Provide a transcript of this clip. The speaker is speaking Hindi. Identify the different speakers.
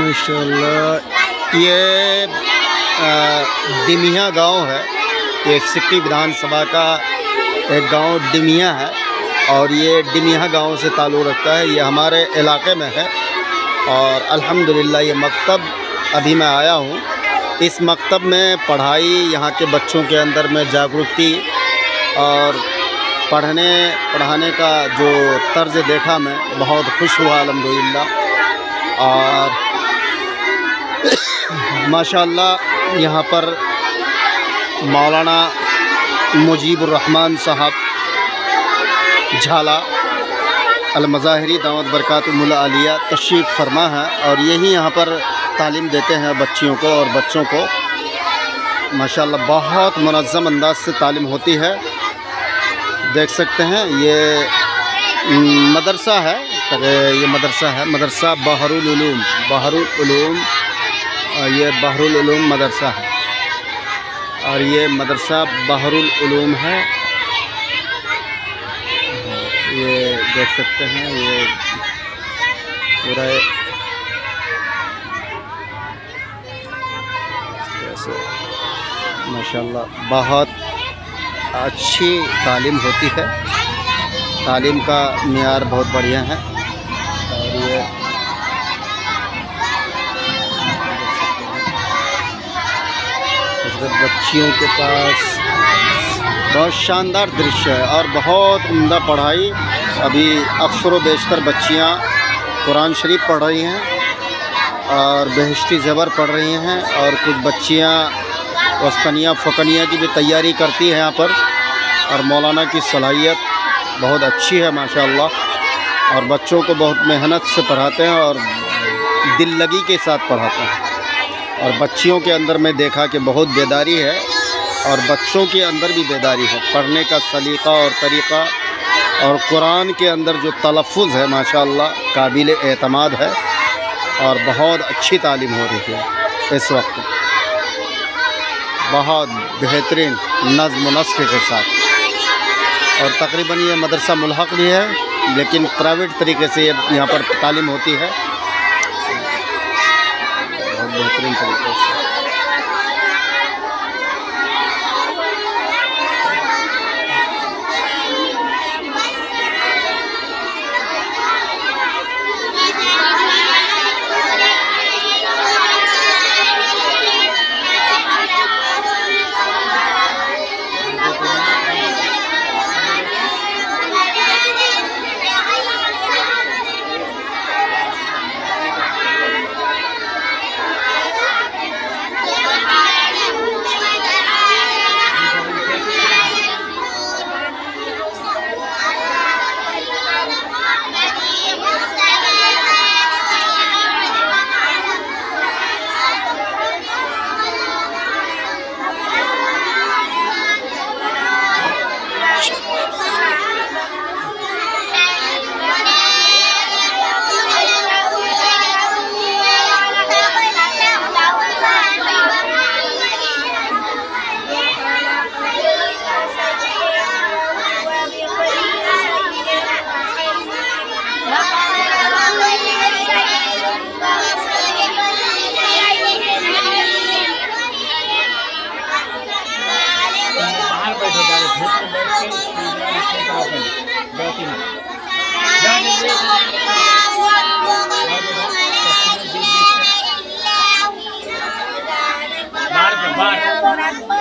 Speaker 1: माशाल्लाह ये डिमिया गांव है। ये सिक्की विधानसभा का एक गांव डिमिया है और ये डिमिया गांव से ताल्लुक़ रखता है। ये हमारे इलाके में है और अल्हम्दुलिल्लाह ये मकतब अभी मैं आया हूँ। इस मकतब में पढ़ाई, यहाँ के बच्चों के अंदर में जागरूकता और पढ़ाने का जो तर्ज देखा मैं बहुत खुश हुआ अल्हम्दुलिल्लाह। और माशाअल्लाह यहाँ पर मौलाना मुजीबुर रहमान साहब झाला अल-मज़ाहिरी दावत बरकातुहुल आलिया तशरीफ़ फरमा है और यही यहाँ पर तालीम देते हैं बच्चियों को और बच्चों को। माशाअल्लाह बहुत मुनज़्ज़म अंदाज से तालीम होती है। देख सकते हैं ये मदरसा है, ये मदरसा बहरुल उलूम, ये बहरुल उलूम मदरसा है और ये मदरसा बहरुल उलूम है। ये देख सकते हैं ये पूरा ऐसे माशाअल्लाह बहुत अच्छी तालीम होती है। तालीम का मियार बहुत बढ़िया है और ये बच्चियों के पास बहुत शानदार दृश्य है और बहुत उम्दा पढ़ाई। अभी अक्सर व बेशतर बच्चियाँ कुरान शरीफ पढ़ रही हैं और बेहश्ती ज़बर पढ़ रही हैं और कुछ बच्चियाँ वस्तनिया फ़कनिया की भी तैयारी करती हैं यहाँ पर। और मौलाना की सलाहियत बहुत अच्छी है माशाअल्लाह और बच्चों को बहुत मेहनत से पढ़ाते हैं और दिल लगी के साथ पढ़ाते हैं। और बच्चियों के अंदर में देखा कि बहुत बेदारी है और बच्चों के अंदर भी बेदारी है। पढ़ने का सलीक़ा और तरीक़ा और कुरान के अंदर जो तलफ़्फ़ुज़ है माशाअल्लाह काबिल एतमाद है और बहुत अच्छी तालीम हो रही है इस वक्त, बहुत बेहतरीन नज़्म व नस्क़ के साथ। और तकरीबन ये मदरसा मुल्हक़ भी है लेकिन प्राइवेट तरीके से यहाँ पर तालीम होती है बहुत बेहतरीन तरीके से।
Speaker 2: बार